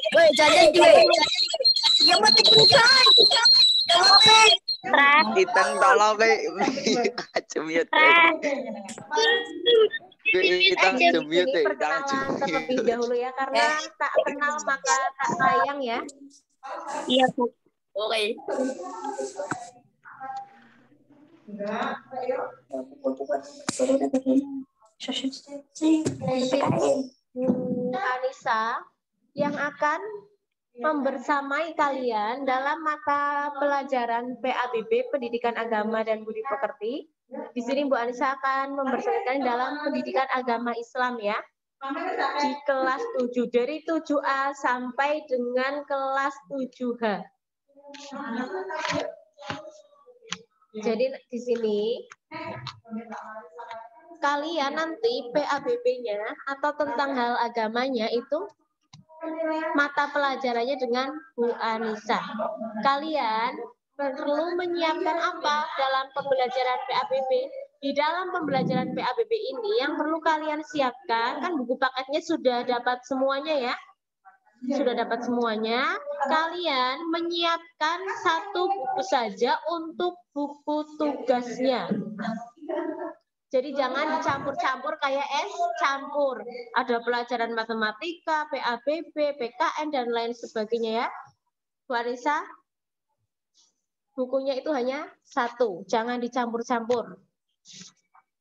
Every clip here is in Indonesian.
Woi, jajan juga. Ya mati kucai. Itang tolong kayak cemiyut. Itang cemiyut deh. Perkenalan terlebih dahulu ya, karena tak kenal maka tak sayang ya. Iya, Bu. Oke. Anissa yang akan membersamai kalian dalam mata pelajaran PABB Pendidikan Agama dan Budi Pekerti. Di sini Bu Anissa akan membersamai kalian dalam pendidikan agama Islam ya. Di kelas 7 dari 7A sampai dengan kelas 7H. Jadi di sini kalian nanti PABB-nya atau tentang hal agamanya itu mata pelajarannya dengan Bu Anissa. Kalian perlu menyiapkan apa dalam pembelajaran PABB? Di dalam pembelajaran PABB ini yang perlu kalian siapkan, kan buku paketnya sudah dapat semuanya ya. Sudah dapat semuanya. Kalian menyiapkan satu buku saja untuk buku tugasnya. Jadi jangan dicampur-campur kayak es campur. Ada pelajaran matematika, PABB, PKN, dan lain sebagainya ya. Bu Anissa, bukunya itu hanya satu. Jangan dicampur-campur.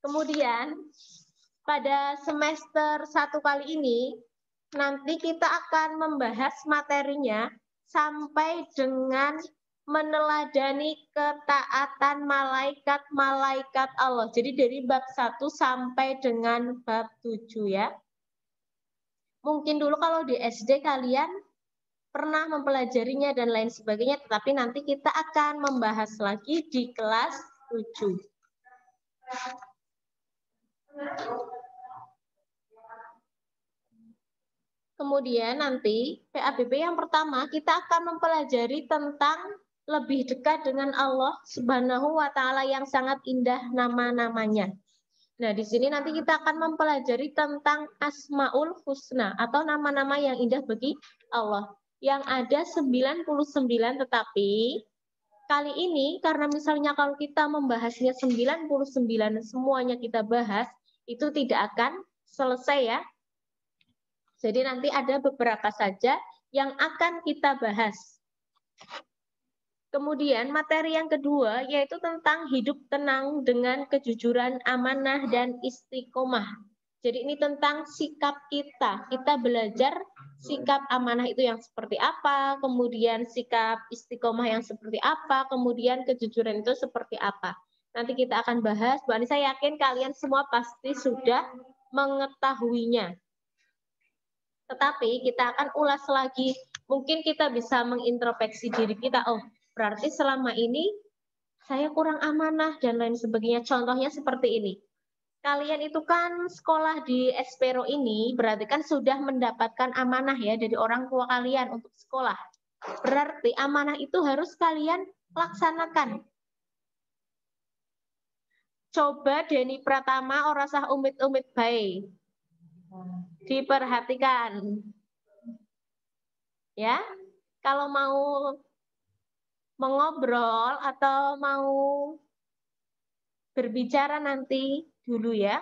Kemudian, pada semester 1 kali ini, nanti kita akan membahas materinya sampai dengan meneladani ketaatan malaikat-malaikat Allah. Jadi dari bab 1 sampai dengan bab 7 ya. Mungkin dulu kalau di SD kalian pernah mempelajarinya dan lain sebagainya, tetapi nanti kita akan membahas lagi di kelas 7. Kemudian nanti PABB yang pertama kita akan mempelajari tentang lebih dekat dengan Allah Subhanahu wa Ta'ala yang sangat indah nama-namanya. Nah, di sini nanti kita akan mempelajari tentang Asmaul Husna atau nama-nama yang indah bagi Allah. Yang ada 99, tetapi kali ini karena misalnya kalau kita membahasnya 99 semuanya kita bahas, itu tidak akan selesai ya. Jadi nanti ada beberapa saja yang akan kita bahas. Kemudian materi yang kedua yaitu tentang hidup tenang dengan kejujuran, amanah, dan istiqomah. Jadi ini tentang sikap kita. Kita belajar sikap amanah itu yang seperti apa, kemudian sikap istiqomah yang seperti apa, kemudian kejujuran itu seperti apa. Nanti kita akan bahas. Bu Ani, saya yakin kalian semua pasti sudah mengetahuinya. Tetapi kita akan ulas lagi. Mungkin kita bisa mengintrospeksi diri kita. Oh, berarti selama ini saya kurang amanah dan lain sebagainya. Contohnya seperti ini. Kalian itu kan sekolah di Espero ini berarti kan sudah mendapatkan amanah ya dari orang tua kalian untuk sekolah. Berarti amanah itu harus kalian laksanakan. Coba Deni Pratama ora sah umit-umit bae. Diperhatikan. Ya. Kalau mau mengobrol atau mau berbicara nanti dulu ya.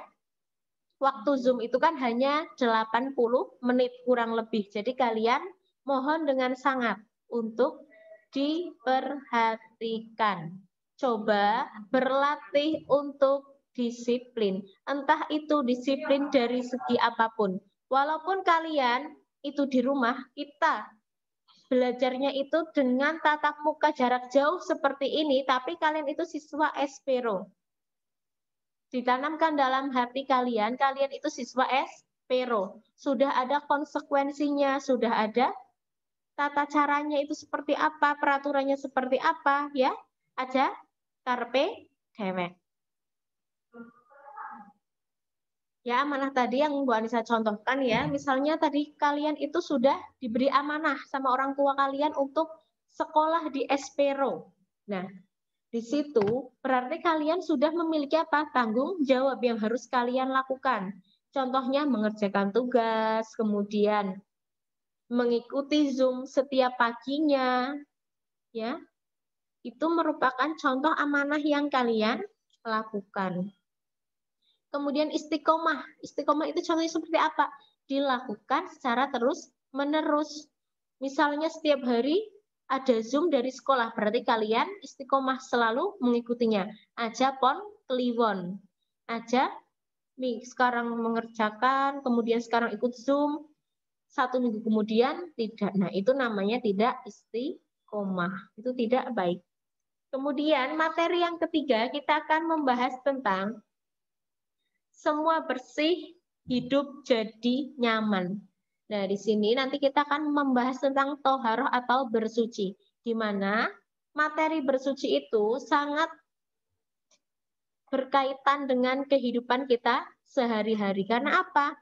Waktu Zoom itu kan hanya 80 menit kurang lebih. Jadi kalian mohon dengan sangat untuk diperhatikan. Coba berlatih untuk disiplin. Entah itu disiplin dari segi apapun. Walaupun kalian itu di rumah, kita belajarnya itu dengan tatap muka jarak jauh seperti ini, tapi kalian itu siswa Espero. Ditanamkan dalam hati kalian, kalian itu siswa Espero. Sudah ada konsekuensinya, sudah ada tata caranya itu seperti apa, peraturannya seperti apa, ya. Aja, karpe, dewek. Ya, amanah tadi yang Bu Anissa contohkan ya, misalnya tadi kalian itu sudah diberi amanah sama orang tua kalian untuk sekolah di Espero. Nah, di situ berarti kalian sudah memiliki apa? Tanggung jawab yang harus kalian lakukan. Contohnya mengerjakan tugas, kemudian mengikuti Zoom setiap paginya, ya. Itu merupakan contoh amanah yang kalian lakukan. Kemudian istiqomah. Istiqomah itu contohnya seperti apa? Dilakukan secara terus-menerus. Misalnya setiap hari ada Zoom dari sekolah, berarti kalian istiqomah selalu mengikutinya. Aja pon kliwon. Aja sekarang mengerjakan, kemudian sekarang ikut Zoom, 1 minggu kemudian tidak. Nah, itu namanya tidak istiqomah. Itu tidak baik. Kemudian materi yang ketiga, kita akan membahas tentang semua bersih, hidup jadi nyaman. Nah, di sini nanti kita akan membahas tentang toharoh atau bersuci, di mana materi bersuci itu sangat berkaitan dengan kehidupan kita sehari-hari. Karena apa?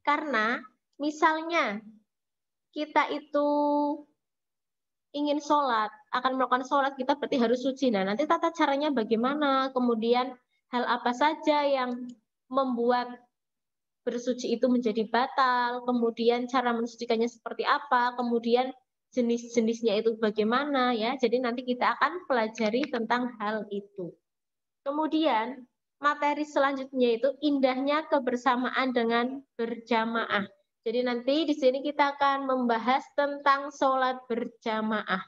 Karena misalnya kita itu ingin sholat, akan melakukan sholat, kita berarti harus suci. Nah, nanti tata caranya bagaimana, kemudian hal apa saja yang membuat bersuci itu menjadi batal, kemudian cara mensucikannya seperti apa, kemudian jenis-jenisnya itu bagaimana, ya. Jadi nanti kita akan pelajari tentang hal itu. Kemudian materi selanjutnya itu indahnya kebersamaan dengan berjamaah. Jadi nanti di sini kita akan membahas tentang sholat berjamaah.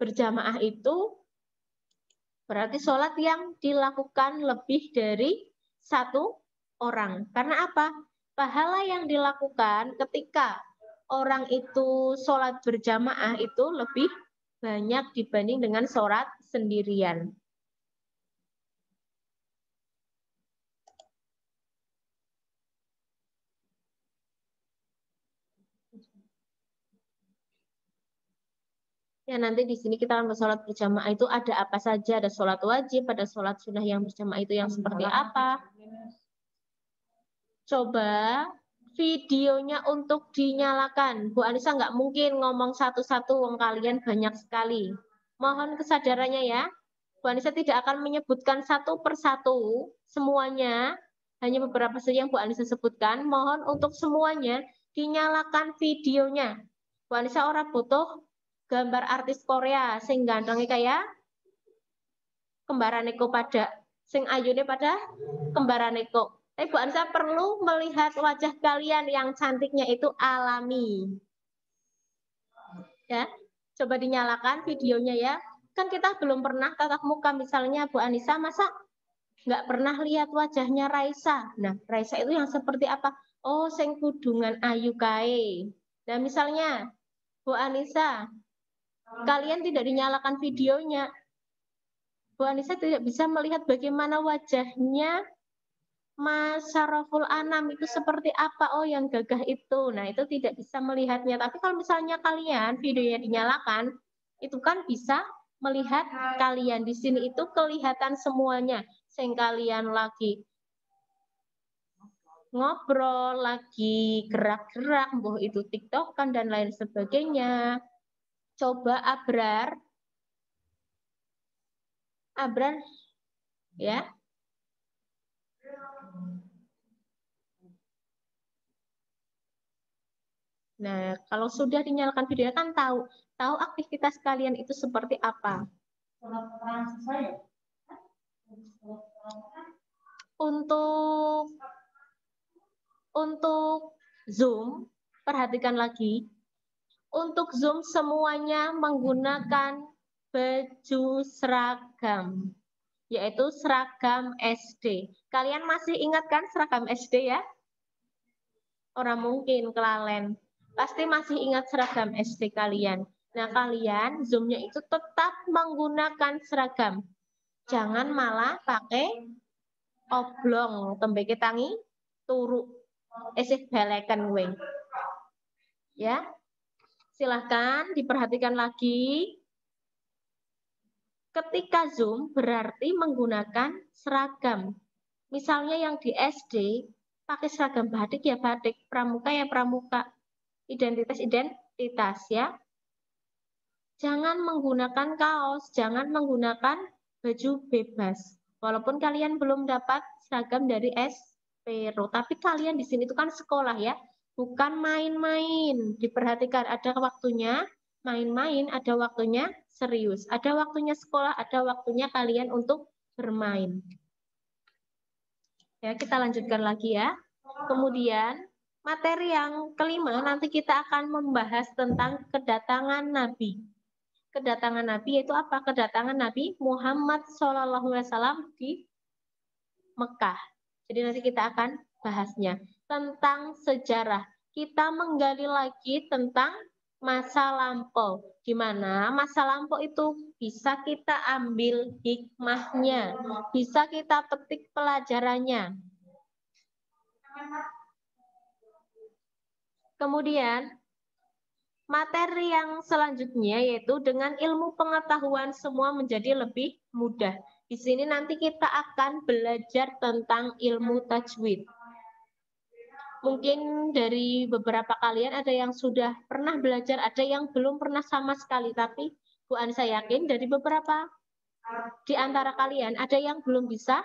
Berjamaah itu berarti sholat yang dilakukan lebih dari 1 orang. Karena apa? Pahala yang dilakukan ketika orang itu sholat berjamaah itu lebih banyak dibanding dengan sholat sendirian. Ya, nanti di sini kita akan sholat berjamaah itu ada apa saja, ada sholat wajib, ada sholat sunnah yang berjamaah itu yang seperti apa. Coba videonya untuk dinyalakan. Bu Anissa nggak mungkin ngomong satu-satu, wong kalian banyak sekali. Mohon kesadarannya ya. Bu Anissa tidak akan menyebutkan satu persatu semuanya, hanya beberapa saja yang Bu Anissa sebutkan. Mohon untuk semuanya dinyalakan videonya. Bu Anissa ora butuh gambar artis Korea sing gantengnya kayak kembaraneko pada sing ayune pada kembaraneko. Tapi Bu Anissa perlu melihat wajah kalian yang cantiknya itu alami. Ya, coba dinyalakan videonya ya. Kan kita belum pernah tatap muka, misalnya Bu Anissa masa nggak pernah lihat wajahnya Raisa. Nah, Raisa itu yang seperti apa? Oh, sing kudungan ayu kae. Nah, misalnya Bu Anissa, kalian tidak dinyalakan videonya. Bu Anissa tidak bisa melihat bagaimana wajahnya Mas Syaraful Anam itu seperti apa, oh yang gagah itu. Nah, itu tidak bisa melihatnya. Tapi kalau misalnya kalian videonya dinyalakan, itu kan bisa melihat kalian. Di sini itu kelihatan semuanya. Sing kalian lagi ngobrol, lagi gerak-gerak, boh itu TikTokan dan lain sebagainya. Coba Abrar ya. Nah, kalau sudah dinyalakan videonya kan tahu aktivitas kalian itu seperti apa. Untuk Zoom, perhatikan lagi. Untuk Zoom semuanya menggunakan baju seragam, yaitu seragam SD. Kalian masih ingat kan seragam SD ya? Orang mungkin kelalen. Pasti masih ingat seragam SD kalian. Nah, kalian Zoom-nya itu tetap menggunakan seragam. Jangan malah pakai oblong, tembe tangi, turu. Esih belekan weng. Ya. Silahkan diperhatikan lagi. Ketika Zoom berarti menggunakan seragam. Misalnya yang di SD pakai seragam batik ya batik, pramuka ya pramuka, identitas ya. Jangan menggunakan kaos, jangan menggunakan baju bebas. Walaupun kalian belum dapat seragam dari Espero, tapi kalian di sini itu kan sekolah ya, bukan main-main. Diperhatikan ada waktunya main-main, ada waktunya serius, ada waktunya sekolah, ada waktunya kalian untuk bermain. Ya, kita lanjutkan lagi ya. Kemudian materi yang kelima nanti kita akan membahas tentang kedatangan Nabi. Kedatangan Nabi yaitu apa? Kedatangan Nabi Muhammad SAW di Mekah. Jadi nanti kita akan bahasnya tentang sejarah. Kita menggali lagi tentang masa lampau, di mana masa lampau itu bisa kita ambil hikmahnya, bisa kita petik pelajarannya. Kemudian materi yang selanjutnya yaitu dengan ilmu pengetahuan semua menjadi lebih mudah. Di sini nanti kita akan belajar tentang ilmu tajwid. Mungkin dari beberapa kalian ada yang sudah pernah belajar, ada yang belum pernah sama sekali. Tapi Bu Anissa yakin dari beberapa di antara kalian ada yang belum bisa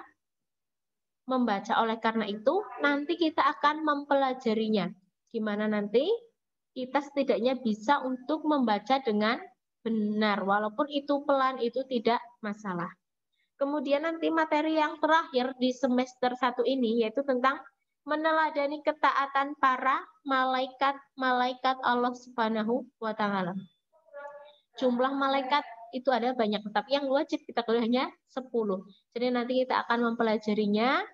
membaca. Oleh karena itu, nanti kita akan mempelajarinya. Gimana nanti kita setidaknya bisa untuk membaca dengan benar. Walaupun itu pelan, itu tidak masalah. Kemudian nanti materi yang terakhir di semester 1 ini yaitu tentang meneladani ketaatan para malaikat Allah Subhanahu wa Ta'ala. Jumlah malaikat itu ada banyak, tapi yang wajib kita kuliah hanya 10. Jadi nanti kita akan mempelajarinya,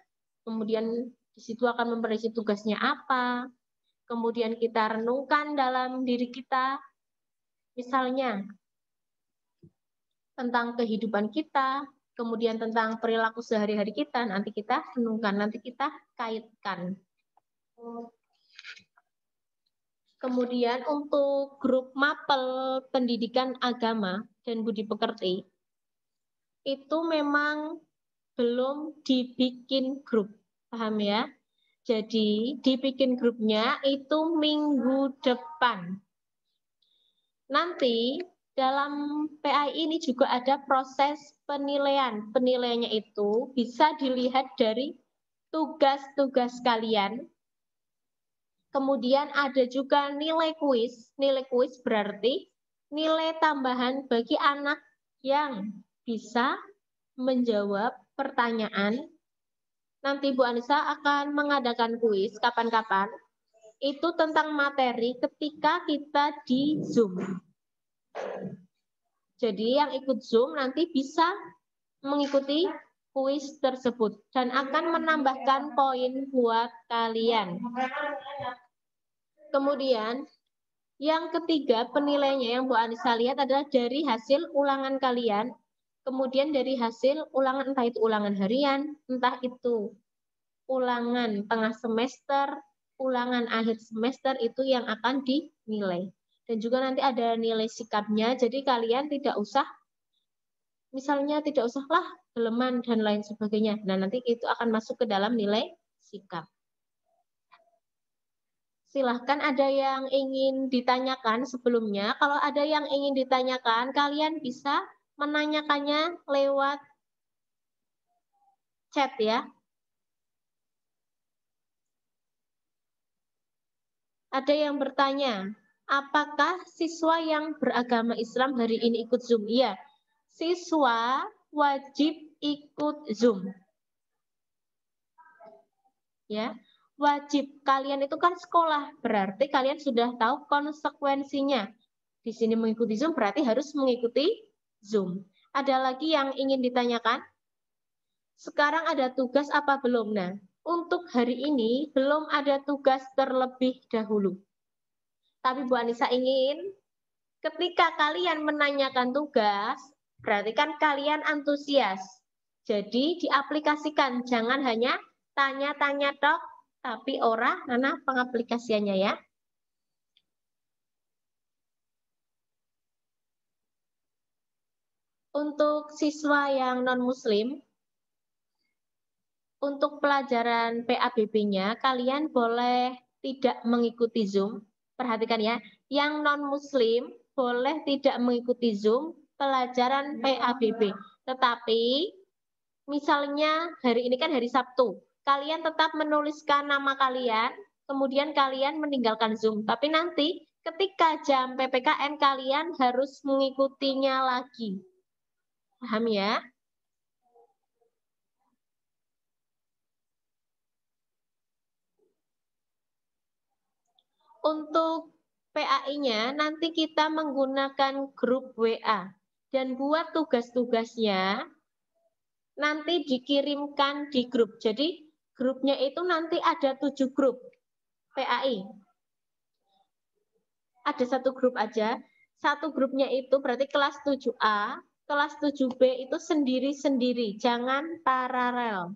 kemudian di situ akan memperisi tugasnya apa, kemudian kita renungkan dalam diri kita, misalnya tentang kehidupan kita, kemudian tentang perilaku sehari-hari kita, nanti kita renungkan, nanti kita kaitkan. Kemudian untuk grup mapel pendidikan agama dan budi pekerti, itu memang belum dibikin grup, paham ya? Jadi dibikin grupnya itu minggu depan. Nanti dalam PAI ini juga ada proses penilaian. Penilaiannya itu bisa dilihat dari tugas-tugas kalian. Kemudian ada juga nilai kuis. Nilai kuis berarti nilai tambahan bagi anak yang bisa menjawab pertanyaan. Nanti Bu Anissa akan mengadakan kuis kapan-kapan. Itu tentang materi ketika kita di Zoom. Jadi yang ikut Zoom nanti bisa mengikuti kuis tersebut dan akan menambahkan poin buat kalian. Kemudian yang ketiga penilaiannya yang Bu Anissa lihat adalah dari hasil ulangan kalian, kemudian dari hasil ulangan entah itu ulangan harian, entah itu ulangan tengah semester, ulangan akhir semester itu yang akan dinilai. Dan juga nanti ada nilai sikapnya, jadi kalian tidak usah, misalnya tidak usahlah geleman dan lain sebagainya. Nah nanti itu akan masuk ke dalam nilai sikap. Silahkan ada yang ingin ditanyakan sebelumnya. Kalau ada yang ingin ditanyakan, kalian bisa menanyakannya lewat chat ya. Ada yang bertanya, apakah siswa yang beragama Islam hari ini ikut Zoom? Iya, siswa wajib ikut Zoom. Ya. Wajib, kalian itu kan sekolah, berarti kalian sudah tahu konsekuensinya. Di sini mengikuti Zoom berarti harus mengikuti Zoom. Ada lagi yang ingin ditanyakan? Sekarang ada tugas apa belum? Nah, untuk hari ini belum ada tugas terlebih dahulu. Tapi Bu Anissa ingin ketika kalian menanyakan tugas, berarti kan kalian antusias. Jadi diaplikasikan, jangan hanya tanya-tanya tok, tapi ora nana pengaplikasiannya ya. Untuk siswa yang non-muslim, untuk pelajaran PABB-nya, kalian boleh tidak mengikuti Zoom. Perhatikan ya, yang non-muslim boleh tidak mengikuti Zoom pelajaran PABB. Tetapi misalnya hari ini kan hari Sabtu, kalian tetap menuliskan nama kalian, kemudian kalian meninggalkan Zoom. Tapi nanti ketika jam PPKN kalian harus mengikutinya lagi. Paham ya? Untuk PAI-nya nanti kita menggunakan grup WA. Dan buat tugas-tugasnya nanti dikirimkan di grup. Jadi grupnya itu nanti ada 7 grup PAI. Ada satu grup aja. Satu grupnya itu berarti kelas 7A, kelas 7B itu sendiri-sendiri, jangan paralel.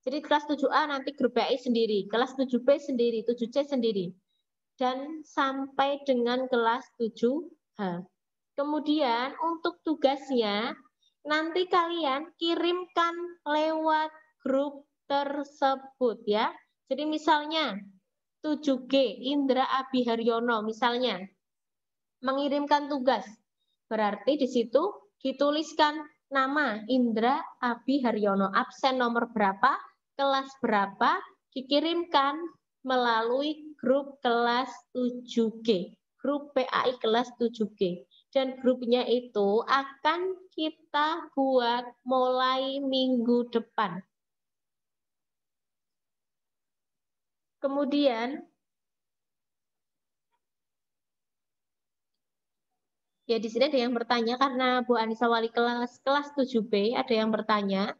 Jadi kelas 7A nanti grup PAI sendiri, kelas 7B sendiri, 7C sendiri. Dan sampai dengan kelas 7H. Kemudian untuk tugasnya, nanti kalian kirimkan lewat grup tersebut ya. Jadi misalnya 7G Indra Abi Haryono misalnya mengirimkan tugas. Berarti di situ dituliskan nama Indra Abi Haryono, absen nomor berapa, kelas berapa, dikirimkan melalui grup kelas 7G, grup PAI kelas 7G. Dan grupnya itu akan kita buat mulai minggu depan. Kemudian, ya di sini ada yang bertanya, karena Bu Anissa wali kelas 7B, ada yang bertanya,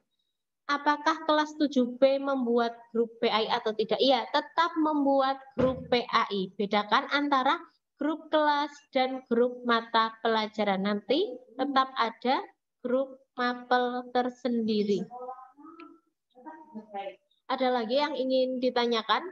apakah kelas 7B membuat grup PAI atau tidak? Iya, tetap membuat grup PAI. Bedakan antara grup kelas dan grup mata pelajaran. Nanti tetap ada grup mapel tersendiri. Ada lagi yang ingin ditanyakan?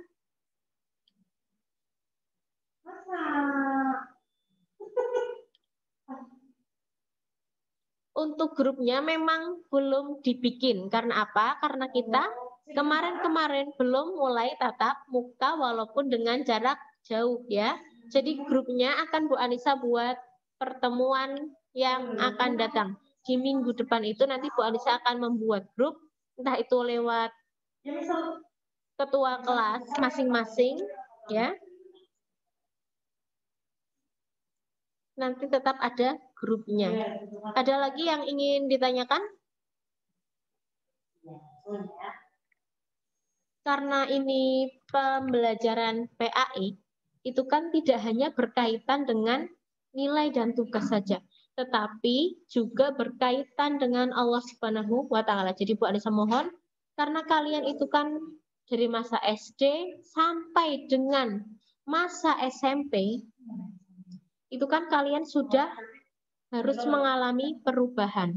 Untuk grupnya memang belum dibikin. Karena apa? Karena kita kemarin-kemarin belum mulai tatap muka walaupun dengan jarak jauh ya. Jadi grupnya akan Bu Anissa buat pertemuan yang akan datang. Di minggu depan itu nanti Bu Anissa akan membuat grup, entah itu lewat ketua kelas masing-masing ya. Nanti tetap ada grupnya. Ada lagi yang ingin ditanyakan? Karena ini pembelajaran PAI, itu kan tidak hanya berkaitan dengan nilai dan tugas saja, tetapi juga berkaitan dengan Allah Subhanahu wa Ta'ala. Jadi Bu Anissa mohon, karena kalian itu kan dari masa SD sampai dengan masa SMP, itu kan kalian sudah harus mengalami perubahan.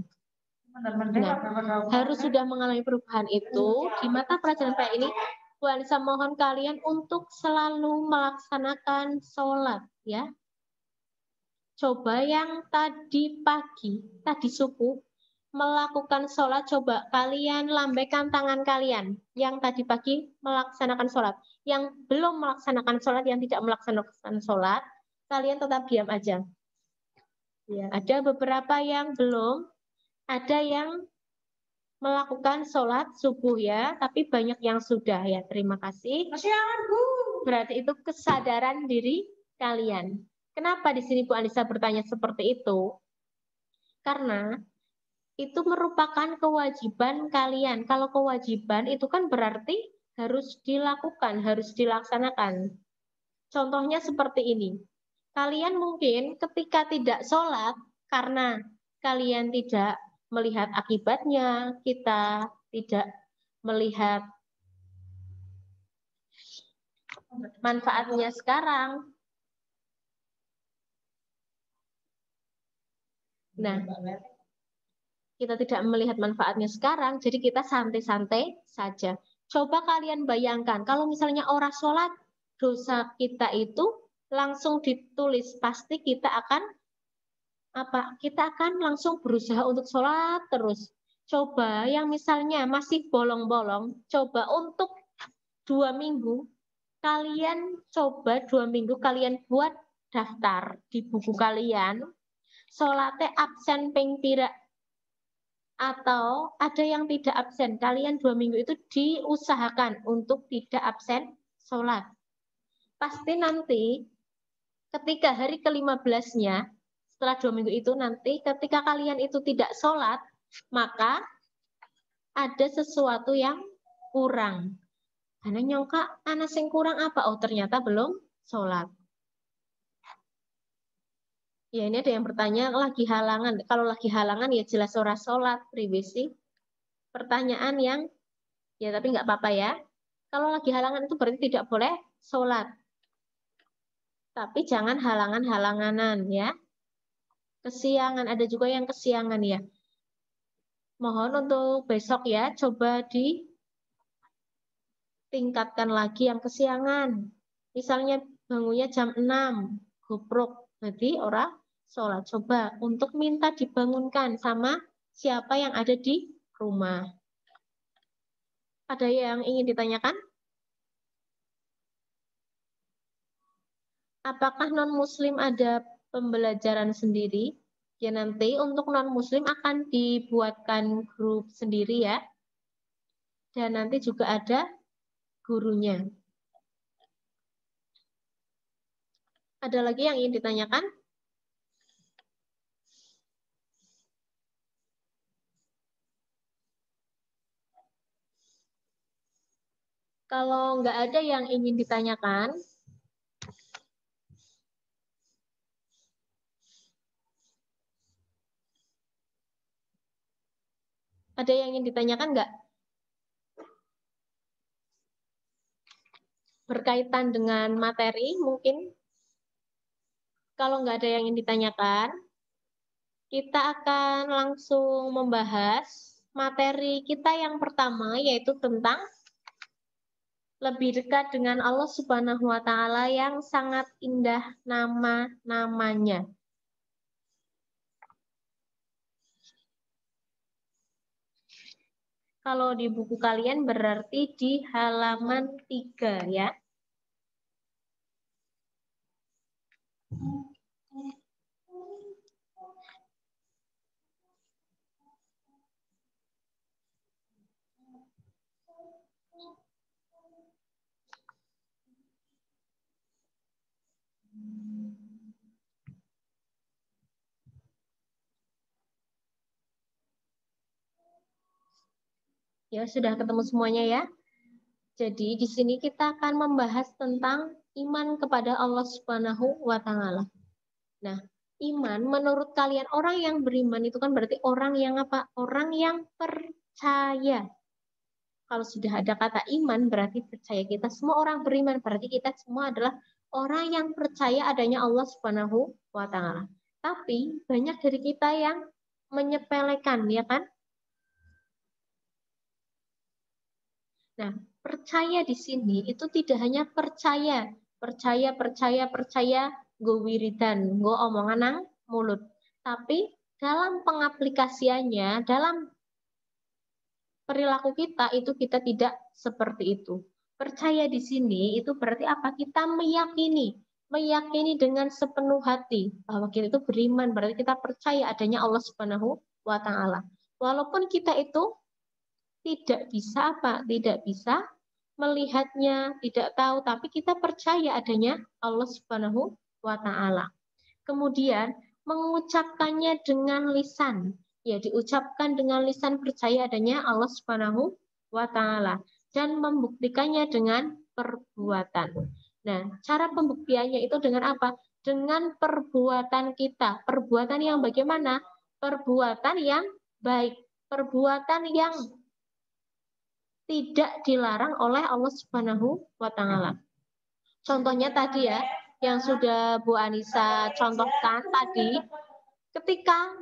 Nah, harus sudah mengalami perubahan itu di mata pelajaran PAI ini, Bu Anissa mohon kalian untuk selalu melaksanakan sholat ya. Coba yang tadi pagi, tadi subuh melakukan sholat, coba kalian lambaikan tangan kalian yang tadi pagi melaksanakan sholat. Yang belum melaksanakan sholat, yang tidak melaksanakan sholat, kalian tetap diam aja. Ya, ada beberapa yang belum, ada yang melakukan sholat subuh ya, tapi banyak yang sudah ya. Terima kasih. Berarti itu kesadaran diri kalian. Kenapa di sini Bu Anissa bertanya seperti itu? Karena itu merupakan kewajiban kalian. Kalau kewajiban itu kan berarti harus dilakukan, harus dilaksanakan. Contohnya seperti ini. Kalian mungkin ketika tidak sholat, karena kalian tidak melihat akibatnya, kita tidak melihat manfaatnya sekarang. Nah, kita tidak melihat manfaatnya sekarang, jadi kita santai-santai saja. Coba kalian bayangkan, kalau misalnya orang sholat, dosa kita itu langsung ditulis, pasti kita akan apa? Kita akan langsung berusaha untuk sholat terus. Coba yang misalnya masih bolong-bolong, coba untuk 2 minggu, kalian coba 2 minggu kalian buat daftar di buku kalian, sholatnya absen ping pira, Atau ada yang tidak absen. Kalian 2 minggu itu diusahakan untuk tidak absen sholat. Pasti nanti ketika hari ke-15-nya, setelah 2 minggu itu nanti ketika kalian itu tidak sholat, maka ada sesuatu yang kurang. Karena nyongka, anak yang kurang apa? Oh, ternyata belum sholat. Ya, ini ada yang bertanya, lagi halangan. Kalau lagi halangan, ya jelas ora sholat, pribisi. Pertanyaan yang, ya tapi nggak apa-apa ya. Kalau lagi halangan itu berarti tidak boleh sholat. Tapi jangan halangan-halanganan ya. Kesiangan, ada juga yang kesiangan ya. Mohon untuk besok ya, coba ditingkatkan lagi yang kesiangan. Misalnya bangunnya jam 6, gubruk, jadi orang sholat. Coba untuk minta dibangunkan sama siapa yang ada di rumah. Ada yang ingin ditanyakan? Apakah non-muslim ada pembelajaran sendiri? Ya nanti untuk non-muslim akan dibuatkan grup sendiri ya. Dan nanti juga ada gurunya. Ada lagi yang ingin ditanyakan? Kalau nggak ada yang ingin ditanyakan, ada yang ingin ditanyakan nggak? Berkaitan dengan materi mungkin? Kalau nggak ada yang ingin ditanyakan, kita akan langsung membahas materi kita yang pertama, yaitu tentang lebih dekat dengan Allah Subhanahu wa Ta'ala yang sangat indah nama-namanya. Kalau di buku kalian berarti di halaman 3 ya. Ya, sudah ketemu semuanya ya. Jadi di sini kita akan membahas tentang iman kepada Allah Subhanahu wa Ta'ala. Nah, iman menurut kalian, orang yang beriman itu kan berarti orang yang apa? Orang yang percaya. Kalau sudah ada kata iman berarti percaya. Kita semua orang beriman, berarti kita semua adalah orang yang percaya adanya Allah Subhanahu wa Ta'ala. Tapi banyak dari kita yang menyepelekan, ya kan? Nah, percaya di sini itu tidak hanya percaya, go wiridan, go omongan nang mulut. Tapi dalam pengaplikasiannya, dalam perilaku kita itu kita tidak seperti itu. Percaya di sini itu berarti apa? Kita meyakini dengan sepenuh hati bahwa kita itu beriman, berarti kita percaya adanya Allah Subhanahu wa Ta'ala. Walaupun kita itu tidak bisa apa? Tidak bisa melihatnya, tidak tahu, tapi kita percaya adanya Allah Subhanahu wa Ta'ala. Kemudian mengucapkannya dengan lisan. Ya, diucapkan dengan lisan percaya adanya Allah Subhanahu wa Ta'ala dan membuktikannya dengan perbuatan. Nah, cara pembuktiannya itu dengan apa? Dengan perbuatan kita. Perbuatan yang bagaimana? Perbuatan yang baik, perbuatan yang tidak dilarang oleh Allah Subhanahu wa Ta'ala. Contohnya tadi ya, yang sudah Bu Anissa contohkan tadi, ketika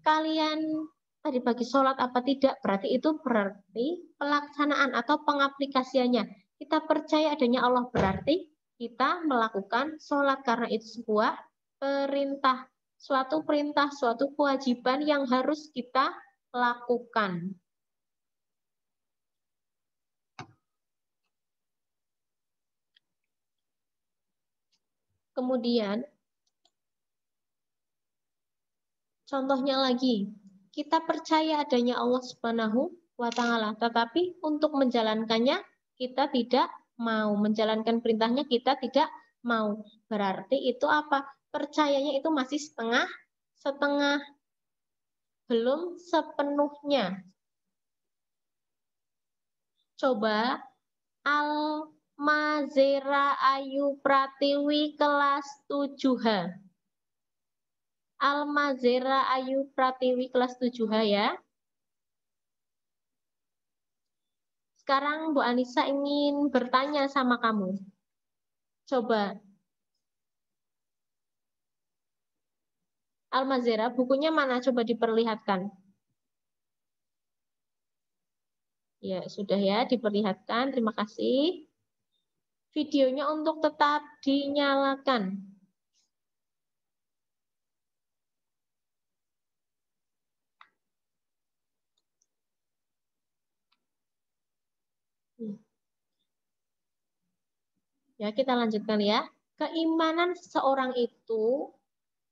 kalian tadi bagi sholat apa tidak, berarti itu berarti pelaksanaan atau pengaplikasiannya. Kita percaya adanya Allah, berarti kita melakukan sholat karena itu sebuah perintah, suatu kewajiban yang harus kita lakukan. Kemudian, contohnya lagi, kita percaya adanya Allah Subhanahu wa Ta'ala, tetapi untuk menjalankannya kita tidak mau, menjalankan perintahnya kita tidak mau. Berarti itu apa? Percayanya itu masih setengah, belum sepenuhnya. Coba Almazera Ayu Pratiwi kelas 7H. Almazera Ayu Pratiwi kelas 7H ya. Sekarang Bu Anissa ingin bertanya sama kamu. Coba. Almazera, bukunya mana? Coba diperlihatkan. Ya, sudah ya, diperlihatkan. Terima kasih. Videonya untuk tetap dinyalakan. Ya, kita lanjutkan ya. Keimanan seseorang itu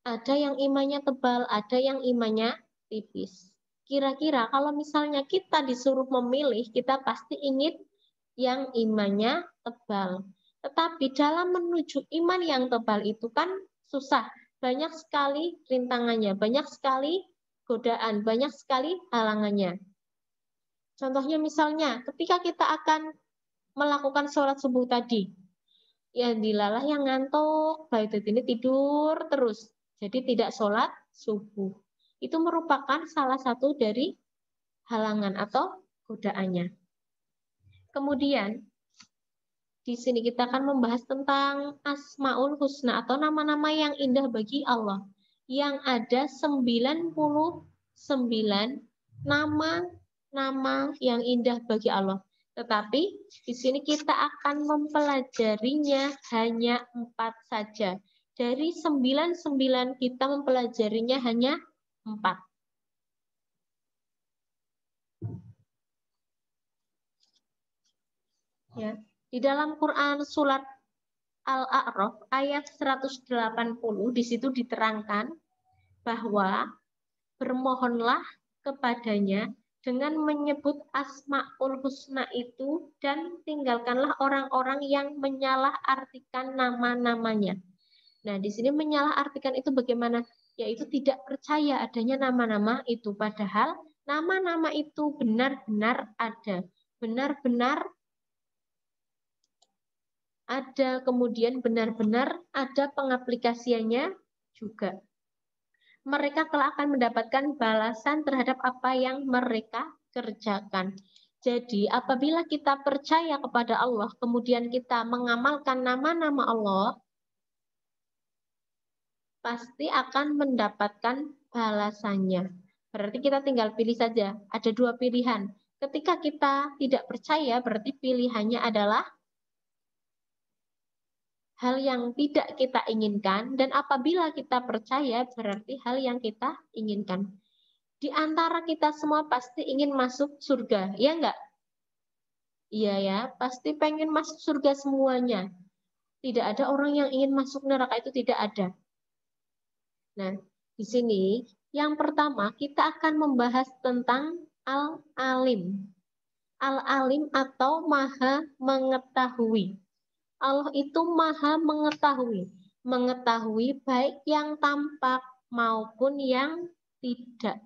ada yang imannya tebal, ada yang imannya tipis. Kira-kira kalau misalnya kita disuruh memilih, kita pasti ingin yang imannya tebal. Tetapi dalam menuju iman yang tebal itu kan susah. Banyak sekali rintangannya, banyak sekali godaan, banyak sekali halangannya. Contohnya misalnya ketika kita akan melakukan sholat subuh tadi, ya dilalah yang ngantuk, baik ini tidur terus. Jadi tidak sholat subuh. Itu merupakan salah satu dari halangan atau godaannya. Kemudian, di sini kita akan membahas tentang Asmaul Husna atau nama-nama yang indah bagi Allah. Yang ada 99 nama yang indah bagi Allah. Tetapi di sini kita akan mempelajarinya hanya 4 saja. Dari 99 kita mempelajarinya hanya 4. Ya, di dalam Quran surat Al-A'raf ayat 180 di situ diterangkan bahwa bermohonlah kepadanya dengan menyebut Asmaul Husna itu dan tinggalkanlah orang-orang yang menyalahartikan nama-namanya. Nah, di sini menyalahartikan itu bagaimana? Yaitu tidak percaya adanya nama-nama itu, padahal nama-nama itu benar-benar ada. Benar-benar ada, kemudian benar-benar ada pengaplikasiannya juga. Mereka kelak akan mendapatkan balasan terhadap apa yang mereka kerjakan. Jadi apabila kita percaya kepada Allah, kemudian kita mengamalkan nama-nama Allah, pasti akan mendapatkan balasannya. Berarti kita tinggal pilih saja. Ada 2 pilihan. Ketika kita tidak percaya, berarti pilihannya adalah hal yang tidak kita inginkan, dan apabila kita percaya berarti hal yang kita inginkan. Di antara kita semua pasti ingin masuk surga, ya enggak? Iya ya, pasti pengen masuk surga semuanya. Tidak ada orang yang ingin masuk neraka, itu tidak ada. Nah, di sini yang pertama kita akan membahas tentang Al-Alim. Al-Alim atau Maha Mengetahui. Allah itu Maha mengetahui baik yang tampak maupun yang tidak.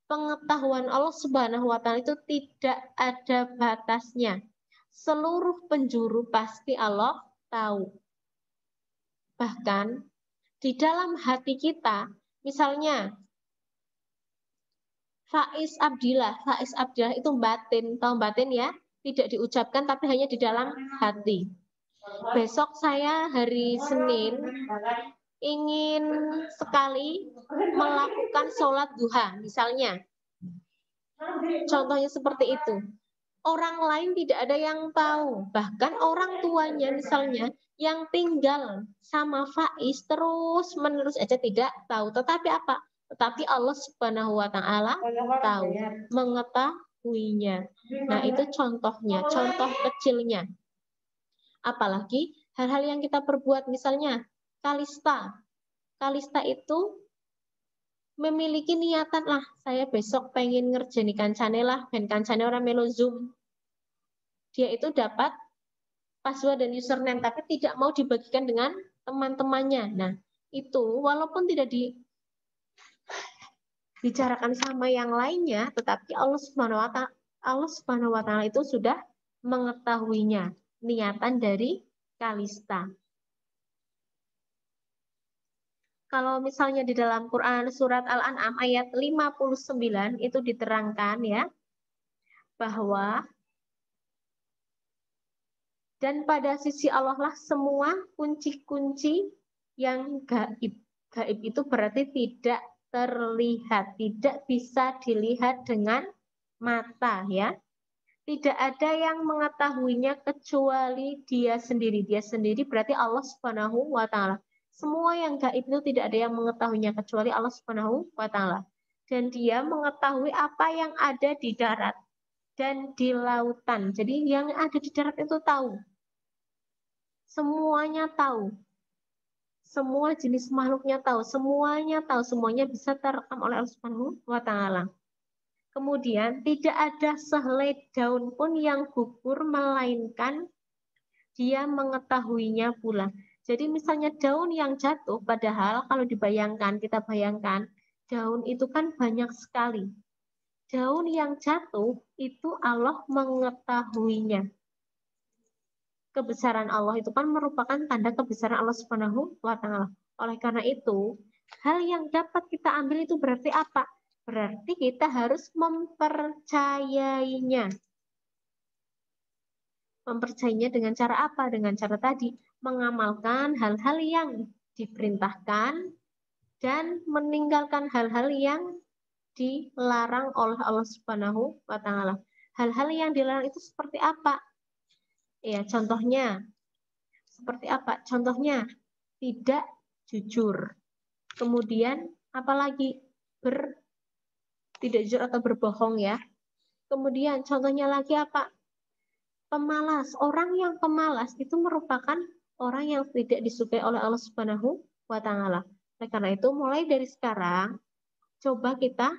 Pengetahuan Allah Subhanahu wa Ta'ala itu tidak ada batasnya. Seluruh penjuru pasti Allah tahu. Bahkan di dalam hati kita, misalnya Faiz Abdillah itu batin, tahu batin ya? Tidak diucapkan tapi hanya di dalam hati. Besok saya hari Senin ingin sekali melakukan sholat duha, misalnya. Contohnya seperti itu. Orang lain tidak ada yang tahu. Bahkan orang tuanya misalnya yang tinggal sama Faiz terus menerus aja tidak tahu. Tetapi apa? Tetapi Allah Subhanahu wa Ta'ala tahu, mengetahuinya. Nah, itu contohnya, contoh kecilnya. Apalagi hal-hal yang kita perbuat, misalnya Kalista. Kalista itu memiliki niatan lah, saya besok pengen ngerjain kancane lah, ben kancane orang melo Zoom. Dia itu dapat password dan username, tapi tidak mau dibagikan dengan teman-temannya. Nah, itu walaupun tidak dibicarakan sama yang lainnya, tetapi Allah Subhanahu wa Ta'ala itu sudah mengetahuinya, niatan dari Kalista. Kalau misalnya di dalam Quran surat Al-An'am ayat 59 itu diterangkan ya, bahwa dan pada sisi Allah lah semua kunci-kunci yang gaib. Gaib itu berarti tidak terlihat, tidak bisa dilihat dengan mata ya. Tidak ada yang mengetahuinya kecuali dia sendiri. Dia sendiri berarti Allah Subhanahu wa Ta'ala. Semua yang gaib itu tidak ada yang mengetahuinya kecuali Allah Subhanahu wa Ta'ala. Dan dia mengetahui apa yang ada di darat dan di lautan. Jadi yang ada di darat itu tahu. Semuanya tahu. Semua jenis makhluknya tahu. Semuanya tahu. Semuanya bisa terekam oleh Allah Subhanahu wa Ta'ala. Kemudian tidak ada sehelai daun pun yang gugur melainkan dia mengetahuinya pula. Jadi misalnya daun yang jatuh, padahal kalau dibayangkan, kita bayangkan, daun itu kan banyak sekali. Daun yang jatuh itu Allah mengetahuinya. Kebesaran Allah itu kan merupakan tanda kebesaran Allah Subhanahu wa Ta'ala. Oleh karena itu, hal yang dapat kita ambil itu berarti apa? Berarti kita harus mempercayainya. Mempercayainya dengan cara apa? Dengan cara tadi, mengamalkan hal-hal yang diperintahkan dan meninggalkan hal-hal yang dilarang oleh Allah Subhanahu wa Ta'ala. Hal-hal yang dilarang itu seperti apa? Ya, contohnya seperti apa? Contohnya tidak jujur. Kemudian apalagi tidak jujur atau berbohong ya. Kemudian contohnya lagi apa? Pemalas. Orang yang pemalas itu merupakan orang yang tidak disukai oleh Allah Subhanahu wa Ta'ala. Oleh karena itu mulai dari sekarang coba kita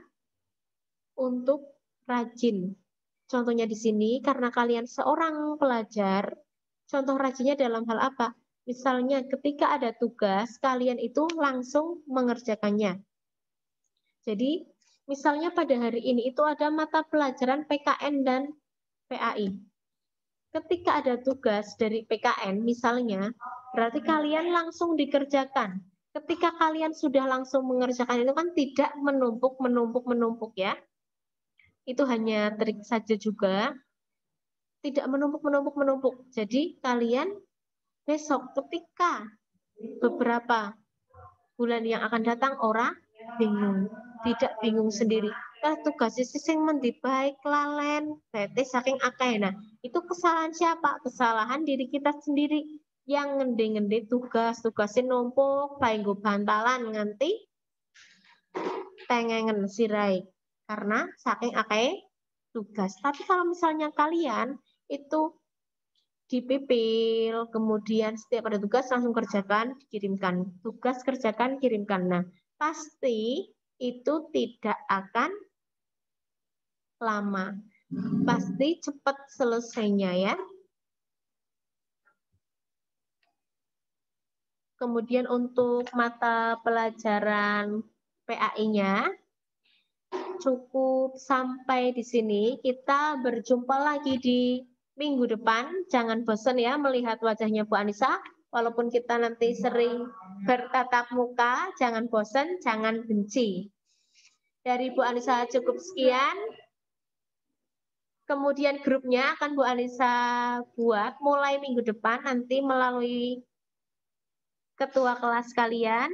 untuk rajin. Contohnya di sini karena kalian seorang pelajar, contoh rajinnya dalam hal apa? Misalnya ketika ada tugas, kalian itu langsung mengerjakannya. Jadi misalnya pada hari ini itu ada mata pelajaran PKN dan PAI. Ketika ada tugas dari PKN misalnya, berarti kalian langsung dikerjakan. Ketika kalian sudah langsung mengerjakan itu kan tidak menumpuk ya. Itu hanya trik saja juga. Tidak menumpuk. Jadi kalian besok ketika beberapa bulan yang akan datang orang bingung, tidak bingung sendiri. Tugasnya sing mendi baik lalen, berarti saking akeh. Nah, itu kesalahan siapa? Kesalahan diri kita sendiri yang ngendi-ngendi tugasnya numpuk, painggo bantalan nganti tengengen sirai karena saking akeh tugas. Tapi kalau misalnya kalian itu dipipil, kemudian setiap ada tugas langsung kerjakan, dikirimkan. Tugas kerjakan, kirimkan. Nah, pasti itu tidak akan lama. Pasti cepat selesainya ya. Kemudian untuk mata pelajaran PAI-nya cukup sampai di sini. Kita berjumpa lagi di minggu depan. Jangan bosan ya melihat wajahnya Bu Anissa. Walaupun kita nanti sering bertatap muka, jangan bosan, jangan benci. Dari Bu Anissa cukup sekian. Kemudian grupnya akan Bu Anissa buat mulai minggu depan nanti melalui ketua kelas kalian.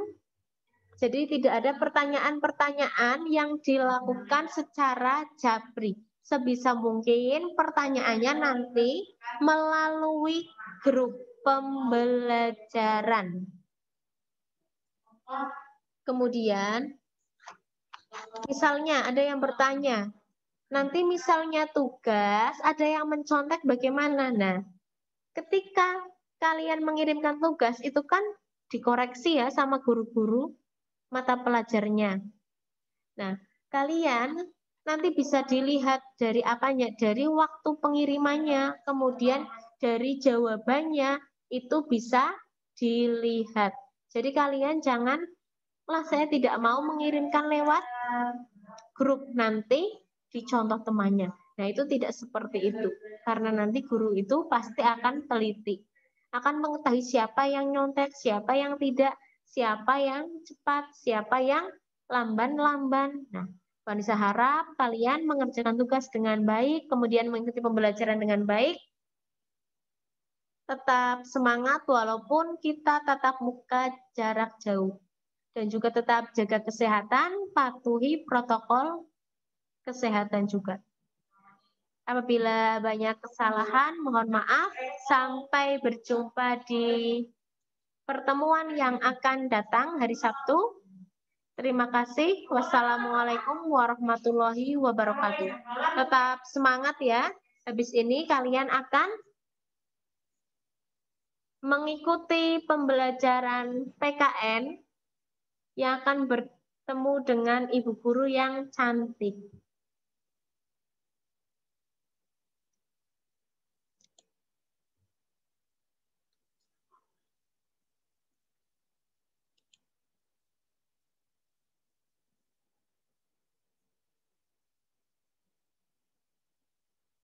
Jadi tidak ada pertanyaan-pertanyaan yang dilakukan secara japri. Sebisa mungkin pertanyaannya nanti melalui grup pembelajaran. Kemudian, misalnya ada yang bertanya, nanti misalnya tugas, ada yang mencontek bagaimana? Nah, ketika kalian mengirimkan tugas, itu kan dikoreksi ya sama guru-guru mata pelajarnya. Nah, kalian nanti bisa dilihat dari apanya, dari waktu pengirimannya, kemudian dari jawabannya itu bisa dilihat. Jadi kalian janganlah saya tidak mau mengirimkan lewat grup, nanti dicontoh temannya. Nah, itu tidak seperti itu. Karena nanti guru itu pasti akan teliti. Akan mengetahui siapa yang nyontek, siapa yang tidak, siapa yang cepat, siapa yang lamban-lamban. Nah, Vanessa harap kalian mengerjakan tugas dengan baik, kemudian mengikuti pembelajaran dengan baik, tetap semangat walaupun kita tatap muka jarak jauh. Dan juga tetap jaga kesehatan, patuhi protokol kesehatan juga. Apabila banyak kesalahan, mohon maaf. Sampai berjumpa di pertemuan yang akan datang hari Sabtu. Terima kasih. Wassalamualaikum warahmatullahi wabarakatuh. Tetap semangat ya. Habis ini kalian akan mengikuti pembelajaran PKN yang akan bertemu dengan ibu guru yang cantik.